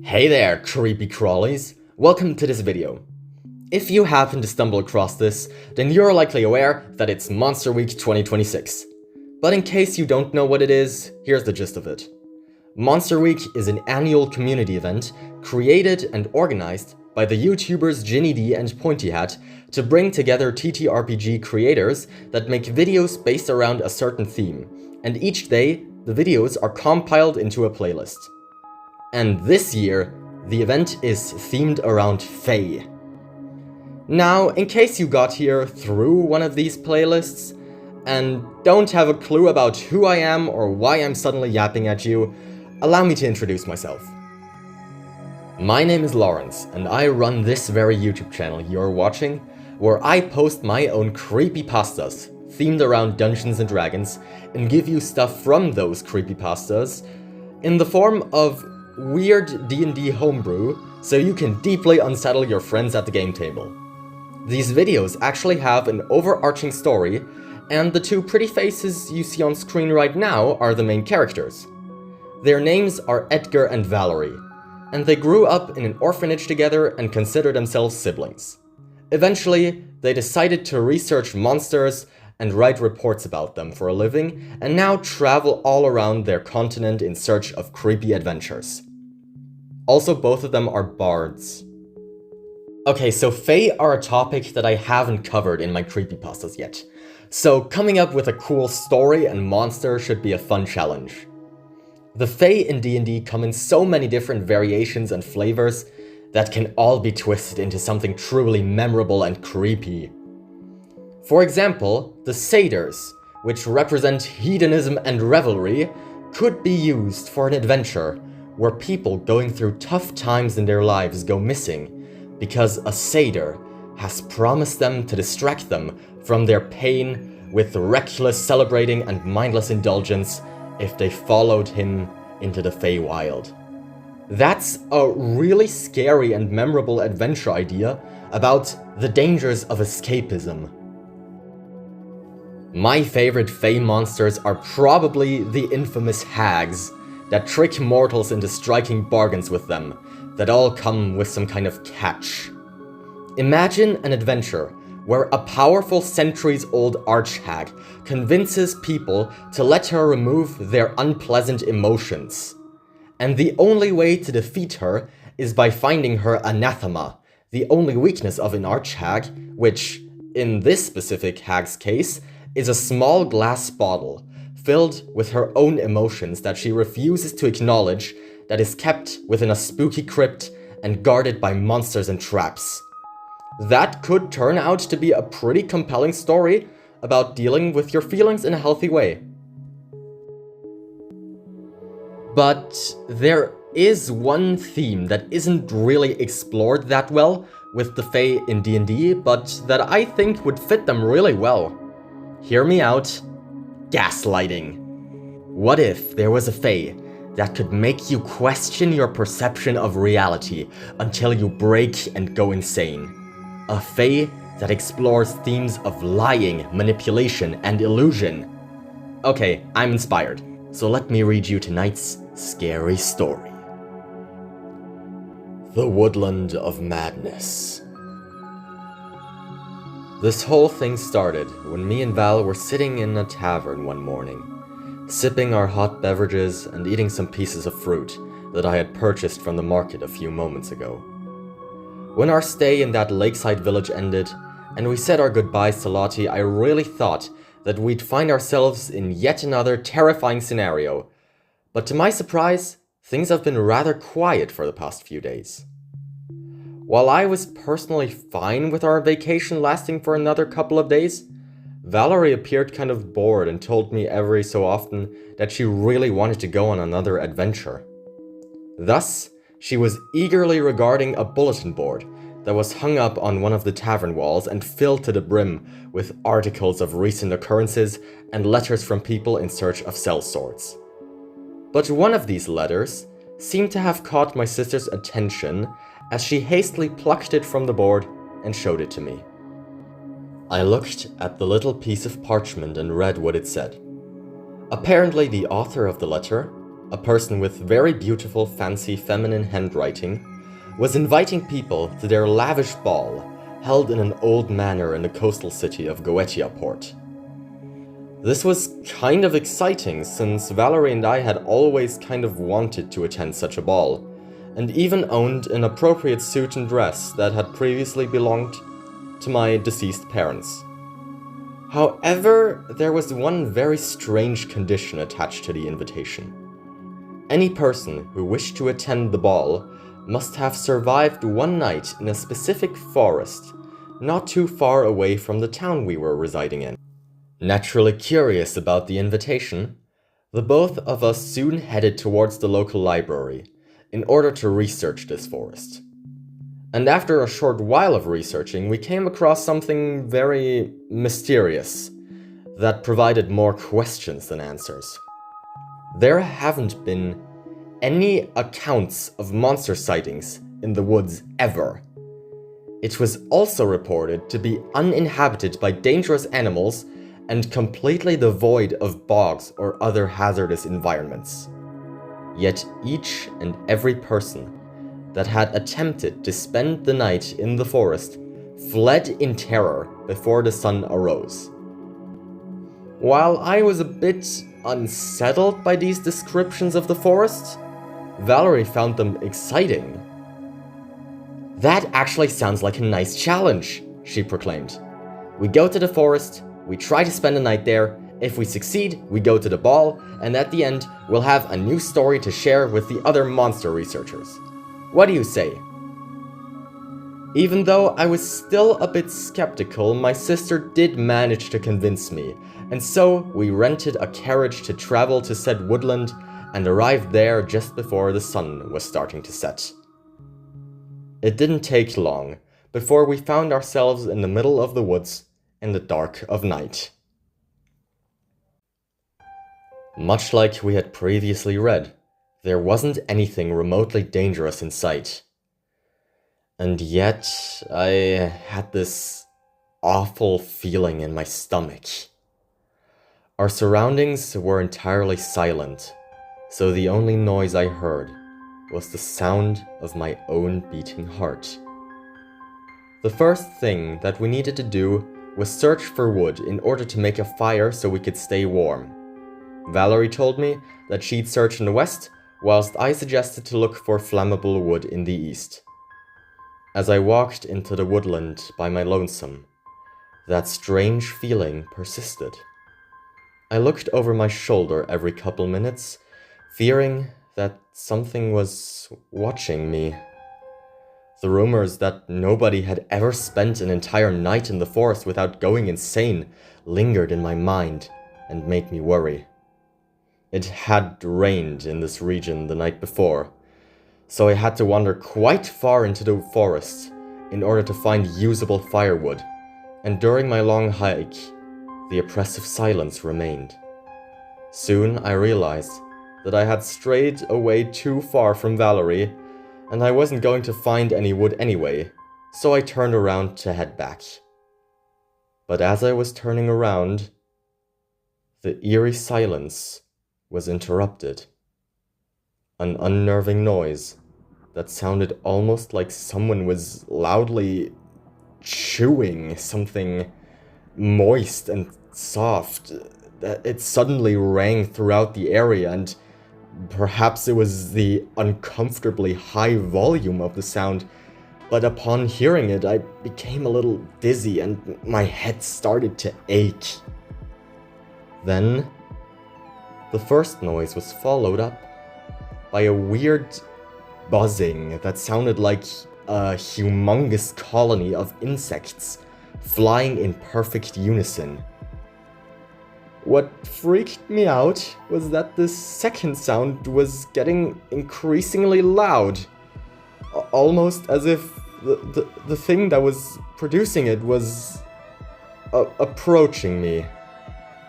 Hey there, creepy crawlies! Welcome to this video. If you happen to stumble across this, then you're likely aware that it's Monster Week 2026. But in case you don't know what it is, here's the gist of it. Monster Week is an annual community event created and organized by the YouTubers Ginny D and Pointy Hat to bring together TTRPG creators that make videos based around a certain theme, and each day the videos are compiled into a playlist. And this year, the event is themed around Fey. Now, in case you got here through one of these playlists and don't have a clue about who I am or why I'm suddenly yapping at you, allow me to introduce myself. My name is Lawrence, and I run this very YouTube channel you're watching, where I post my own creepypastas themed around Dungeons and Dragons and give you stuff from those creepypastas in the form of weird D&D homebrew so you can deeply unsettle your friends at the game table. These videos actually have an overarching story, and the two pretty faces you see on screen right now are the main characters. Their names are Edgar and Valorie, and they grew up in an orphanage together and consider themselves siblings. Eventually, they decided to research monsters and write reports about them for a living, and now travel all around their continent in search of creepy adventures. Also, both of them are bards. Okay, so Fey are a topic that I haven't covered in my creepypastas yet, so coming up with a cool story and monster should be a fun challenge. The Fey in D&D come in so many different variations and flavors that can all be twisted into something truly memorable and creepy. For example, the satyrs, which represent hedonism and revelry, could be used for an adventure where people going through tough times in their lives go missing because a satyr has promised them to distract them from their pain with reckless celebrating and mindless indulgence if they followed him into the Feywild. That's a really scary and memorable adventure idea about the dangers of escapism. My favorite Fey monsters are probably the infamous hags that trick mortals into striking bargains with them that all come with some kind of catch. Imagine an adventure where a powerful centuries-old archhag convinces people to let her remove their unpleasant emotions. And the only way to defeat her is by finding her anathema, the only weakness of an archhag, which, in this specific hag's case, is a small glass bottle filled with her own emotions that she refuses to acknowledge, that is kept within a spooky crypt and guarded by monsters and traps. That could turn out to be a pretty compelling story about dealing with your feelings in a healthy way. But there is one theme that isn't really explored that well with the Fey in D&D, but that I think would fit them really well. Hear me out. Gaslighting. What if there was a Fey that could make you question your perception of reality until you break and go insane? A Fey that explores themes of lying, manipulation, and illusion. Okay, I'm inspired, so let me read you tonight's scary story. The Woodland of Madness. This whole thing started when me and Val were sitting in a tavern one morning, sipping our hot beverages and eating some pieces of fruit that I had purchased from the market a few moments ago. When our stay in that lakeside village ended, and we said our goodbyes to Lottie, I really thought that we'd find ourselves in yet another terrifying scenario. But to my surprise, things have been rather quiet for the past few days. While I was personally fine with our vacation lasting for another couple of days, Valerie appeared kind of bored and told me every so often that she really wanted to go on another adventure. Thus, she was eagerly regarding a bulletin board that was hung up on one of the tavern walls and filled to the brim with articles of recent occurrences and letters from people in search of sellswords. But one of these letters seemed to have caught my sister's attention as she hastily plucked it from the board and showed it to me. I looked at the little piece of parchment and read what it said. Apparently the author of the letter a person with very beautiful, fancy, feminine handwriting, was inviting people to their lavish ball held in an old manor in the coastal city of Goetia Port. This was kind of exciting since Valerie and I had always kind of wanted to attend such a ball, and even owned an appropriate suit and dress that had previously belonged to my deceased parents. However, there was one very strange condition attached to the invitation. Any person who wished to attend the ball must have survived one night in a specific forest, not too far away from the town we were residing in. Naturally curious about the invitation, the both of us soon headed towards the local library in order to research this forest. And after a short while of researching, we came across something very mysterious that provided more questions than answers. There haven't been any accounts of monster sightings in the woods ever. It was also reported to be uninhabited by dangerous animals and completely devoid of bogs or other hazardous environments. Yet each and every person that had attempted to spend the night in the forest fled in terror before the sun arose. While I was a bit unsettled by these descriptions of the forest, Valerie found them exciting. "That actually sounds like a nice challenge," she proclaimed. "We go to the forest, we try to spend the night there. If we succeed, we go to the ball, and at the end, we'll have a new story to share with the other monster researchers. What do you say?" Even though I was still a bit skeptical, my sister did manage to convince me, and so we rented a carriage to travel to said woodland and arrived there just before the sun was starting to set. It didn't take long before we found ourselves in the middle of the woods in the dark of night. Much like we had previously read, there wasn't anything remotely dangerous in sight. And yet, I had this awful feeling in my stomach. Our surroundings were entirely silent, so the only noise I heard was the sound of my own beating heart. The first thing that we needed to do was search for wood in order to make a fire so we could stay warm. Valerie told me that she'd search in the west, whilst I suggested to look for flammable wood in the east. As I walked into the woodland by my lonesome, that strange feeling persisted. I looked over my shoulder every couple minutes, fearing that something was watching me. The rumors that nobody had ever spent an entire night in the forest without going insane lingered in my mind and made me worry. It had rained in this region the night before, so I had to wander quite far into the forest in order to find usable firewood, and during my long hike, the oppressive silence remained. Soon I realized that I had strayed away too far from Valerie, and I wasn't going to find any wood anyway, so I turned around to head back. But as I was turning around, the eerie silence was interrupted. An unnerving noise that sounded almost like someone was loudly chewing something moist and soft. It suddenly rang throughout the area, and perhaps it was the uncomfortably high volume of the sound, but upon hearing it, I became a little dizzy and my head started to ache. Then, the first noise was followed up by a weird buzzing that sounded like a humongous colony of insects flying in perfect unison. What freaked me out was that this second sound was getting increasingly loud, almost as if the thing that was producing it was approaching me.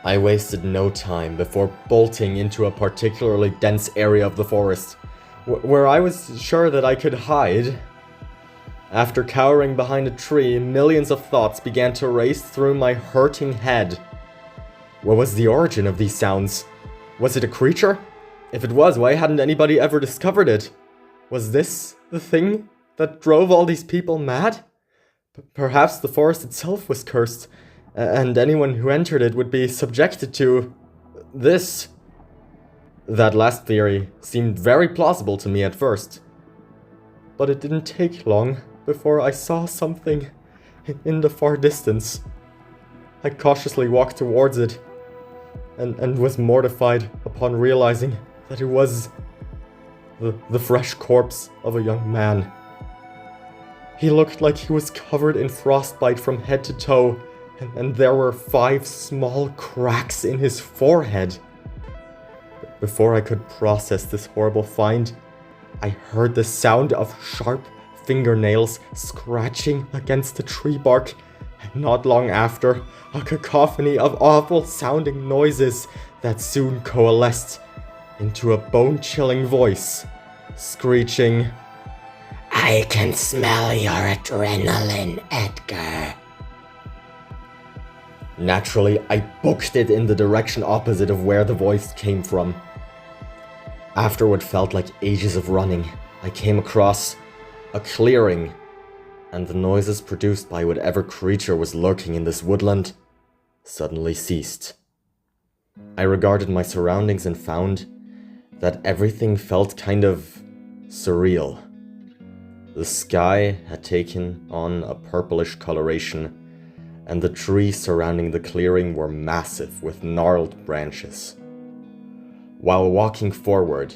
I wasted no time before bolting into a particularly dense area of the forest, where I was sure that I could hide. After cowering behind a tree, millions of thoughts began to race through my hurting head. What was the origin of these sounds? Was it a creature? If it was, why hadn't anybody ever discovered it? Was this the thing that drove all these people mad? Perhaps the forest itself was cursed, and anyone who entered it would be subjected to this. That last theory seemed very plausible to me at first. But it didn't take long before I saw something in the far distance. I cautiously walked towards it, and was mortified upon realizing that it was the fresh corpse of a young man. He looked like he was covered in frostbite from head to toe, and there were 5 small cracks in his forehead. Before I could process this horrible find, I heard the sound of sharp fingernails scratching against the tree bark, and not long after, a cacophony of awful-sounding noises that soon coalesced into a bone-chilling voice, screeching, "I can smell your adrenaline, Edgar." Naturally, I booked it in the direction opposite of where the voice came from. After what felt like ages of running, I came across a clearing, and the noises produced by whatever creature was lurking in this woodland suddenly ceased. I regarded my surroundings and found that everything felt kind of surreal. The sky had taken on a purplish coloration, and the trees surrounding the clearing were massive with gnarled branches. While walking forward,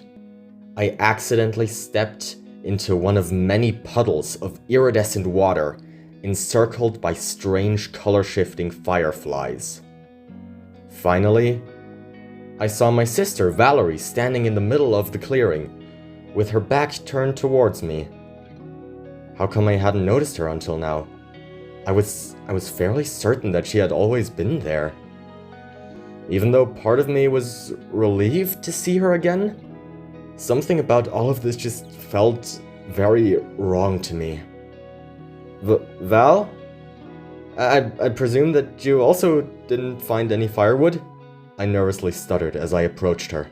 I accidentally stepped into one of many puddles of iridescent water encircled by strange color-shifting fireflies. Finally, I saw my sister Valerie standing in the middle of the clearing, with her back turned towards me. How come I hadn't noticed her until now? I was fairly certain that she had always been there. Even though part of me was relieved to see her again, something about all of this just felt very wrong to me. Val? I presume that you also didn't find any firewood? I nervously stuttered as I approached her.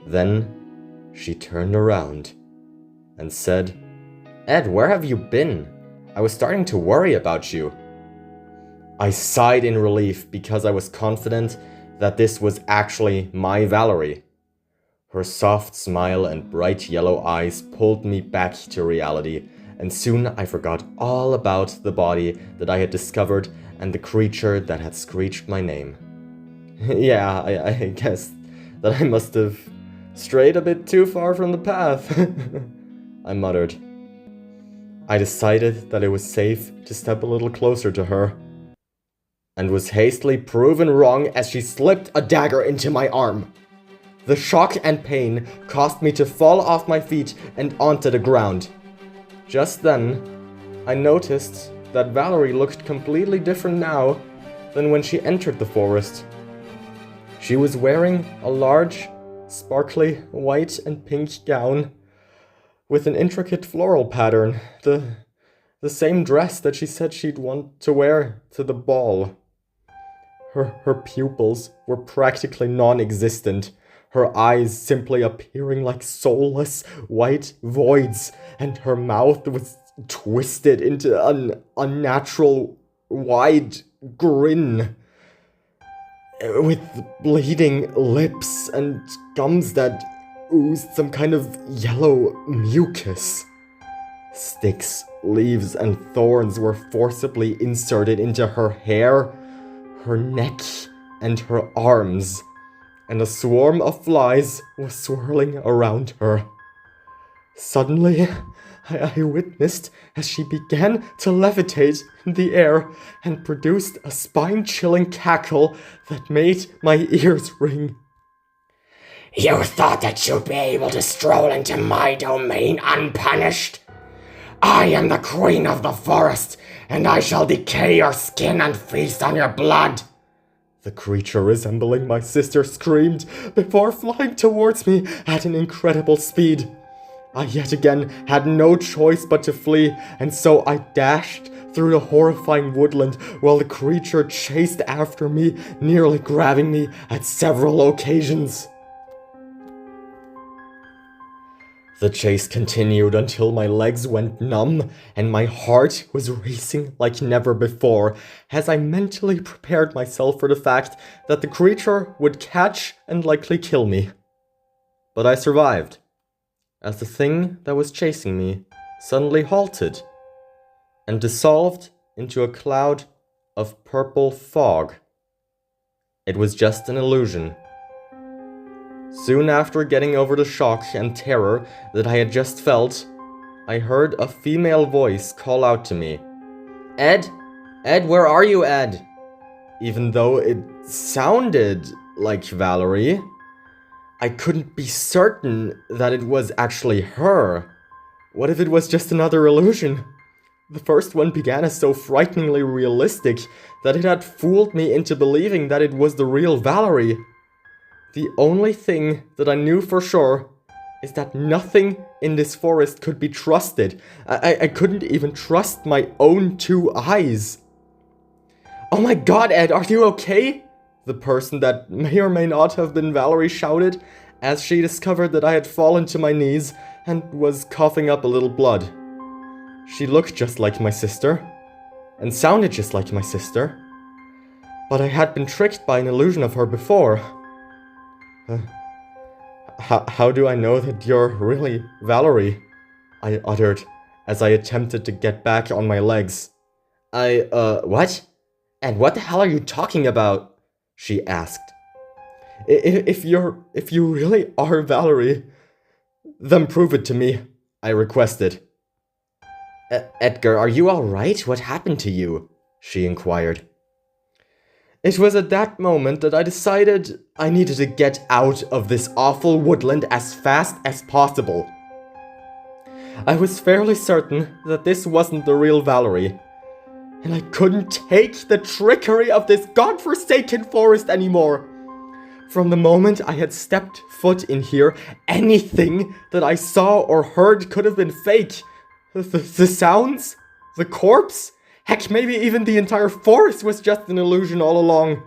Then, she turned around and said, "Ed, where have you been? I was starting to worry about you." I sighed in relief because I was confident that this was actually my Valerie. Her soft smile and bright yellow eyes pulled me back to reality, and soon I forgot all about the body that I had discovered and the creature that had screeched my name. Yeah, I guess that I must have strayed a bit too far from the path, I muttered. I decided that it was safe to step a little closer to her, and was hastily proven wrong as she slipped a dagger into my arm. The shock and pain caused me to fall off my feet and onto the ground. Just then, I noticed that Valerie looked completely different now than when she entered the forest. She was wearing a large, sparkly white and pink gown with an intricate floral pattern, the same dress that she said she'd want to wear to the ball. Her pupils were practically non-existent, her eyes simply appearing like soulless white voids, and her mouth was twisted into an unnatural wide grin, with bleeding lips and gums that oozed some kind of yellow mucus. Sticks, leaves, and thorns were forcibly inserted into her hair, her neck, and her arms, and a swarm of flies was swirling around her. Suddenly, I witnessed as she began to levitate in the air and produced a spine-chilling cackle that made my ears ring. "You thought that you'd be able to stroll into my domain unpunished? I am the queen of the forest, and I shall decay your skin and feast on your blood." The creature resembling my sister screamed before flying towards me at an incredible speed. I yet again had no choice but to flee, and so I dashed through the horrifying woodland while the creature chased after me, nearly grabbing me at several occasions. The chase continued until my legs went numb and my heart was racing like never before as I mentally prepared myself for the fact that the creature would catch and likely kill me. But I survived, as the thing that was chasing me suddenly halted and dissolved into a cloud of purple fog. It was just an illusion. Soon after getting over the shock and terror that I had just felt, I heard a female voice call out to me, "Ed? Ed, where are you, Ed?" Even though it sounded like Valorie, I couldn't be certain that it was actually her. What if it was just another illusion? The first one began as so frighteningly realistic that it had fooled me into believing that it was the real Valorie. The only thing that I knew for sure is that nothing in this forest could be trusted. I couldn't even trust my own two eyes. "Oh my god, Ed, are you okay?" The person that may or may not have been Valorie shouted as she discovered that I had fallen to my knees and was coughing up a little blood. She looked just like my sister and sounded just like my sister, but I had been tricked by an illusion of her before. How do I know that you're really Valorie?" I uttered as I attempted to get back on my legs. What? And what the hell are you talking about?" she asked. If you really are Valorie, then prove it to me," I requested. Edgar, are you alright? What happened to you?" she inquired. It was at that moment that I decided I needed to get out of this awful woodland as fast as possible. I was fairly certain that this wasn't the real Valorie, and I couldn't take the trickery of this godforsaken forest anymore. From the moment I had stepped foot in here, anything that I saw or heard could have been fake. The sounds, the corpse, heck, maybe even the entire forest was just an illusion all along.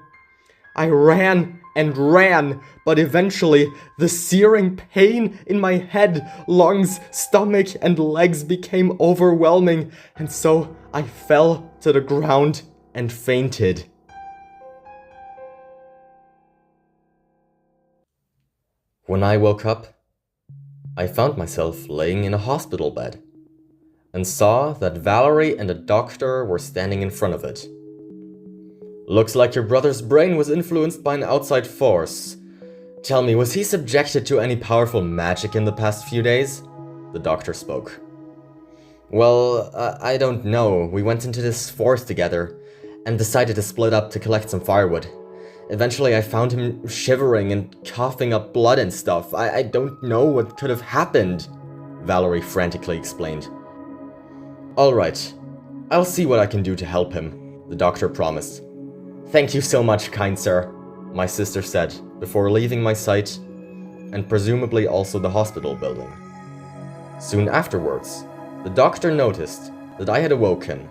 I ran and ran, but eventually the searing pain in my head, lungs, stomach, and legs became overwhelming, and so I fell to the ground and fainted. When I woke up, I found myself laying in a hospital bed and saw that Valorie and a doctor were standing in front of it. "Looks like your brother's brain was influenced by an outside force. Tell me, was he subjected to any powerful magic in the past few days?" the doctor spoke. "Well, I don't know. We went into this forest together and decided to split up to collect some firewood. Eventually I found him shivering and coughing up blood and stuff. I don't know what could have happened," Valorie frantically explained. "Alright, I'll see what I can do to help him," the doctor promised. "Thank you so much, kind sir," my sister said before leaving my sight, and presumably also the hospital building. Soon afterwards, the doctor noticed that I had awoken.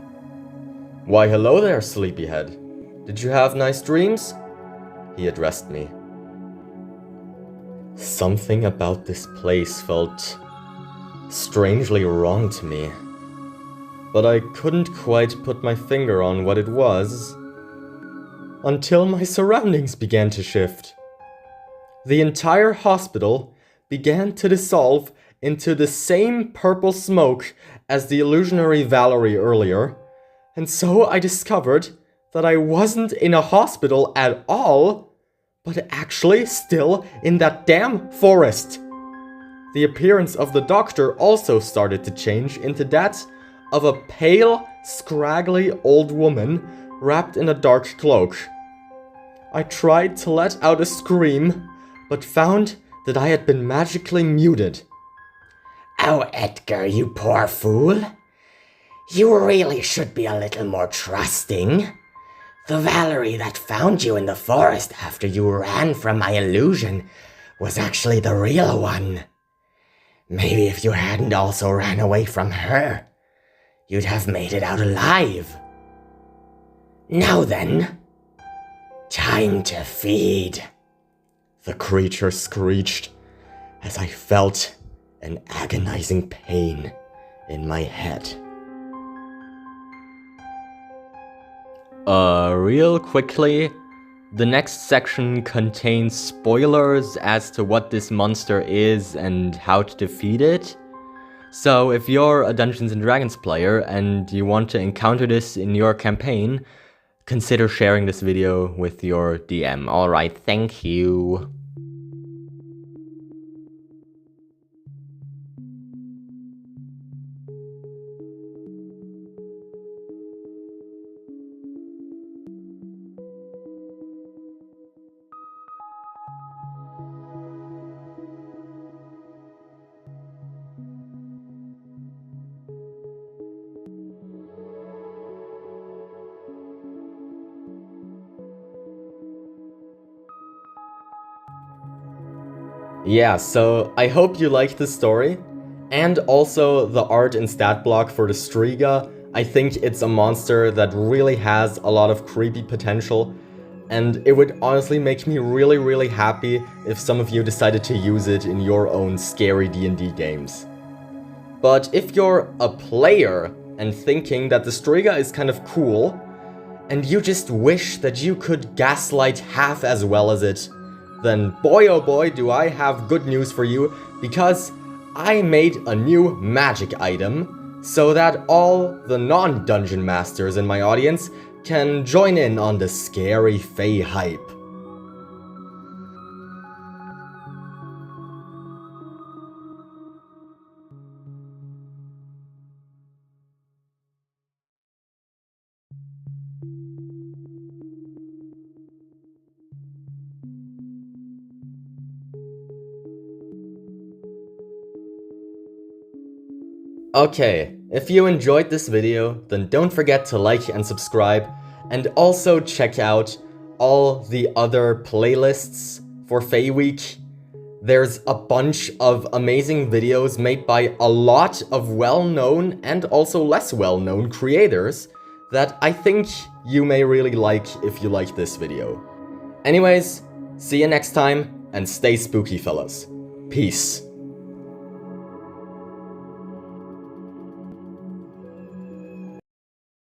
"Why, hello there, sleepyhead. Did you have nice dreams?" he addressed me. Something about this place felt strangely wrong to me, but I couldn't quite put my finger on what it was until my surroundings began to shift. The entire hospital began to dissolve into the same purple smoke as the illusionary Valorie earlier, and so I discovered that I wasn't in a hospital at all, but actually still in that damn forest. The appearance of the doctor also started to change into that of a pale, scraggly old woman wrapped in a dark cloak. I tried to let out a scream, but found that I had been magically muted. "Oh, Edgar, you poor fool. You really should be a little more trusting. The Valorie that found you in the forest after you ran from my illusion was actually the real one. Maybe if you hadn't also ran away from her, you'd have made it out alive. Now then, time to feed," the creature screeched as I felt an agonizing pain in my head. Real quickly, the next section contains spoilers as to what this monster is and how to defeat it. So if you're a Dungeons & Dragons player and you want to encounter this in your campaign, consider sharing this video with your DM. Alright, thank you. Yeah, so I hope you liked this story, and also the art and stat block for the Striga. I think it's a monster that really has a lot of creepy potential, and it would honestly make me really happy if some of you decided to use it in your own scary D&D games. But if you're a player and thinking that the Striga is kind of cool, and you just wish that you could gaslight half as well as it, then boy oh boy do I have good news for you, because I made a new magic item so that all the non-dungeon masters in my audience can join in on the scary Fey hype. Okay, if you enjoyed this video, then don't forget to like and subscribe, and also check out all the other playlists for Fey Week. There's a bunch of amazing videos made by a lot of well-known and also less well-known creators that I think you may really like if you like this video. Anyways, see you next time, and stay spooky, fellas. Peace.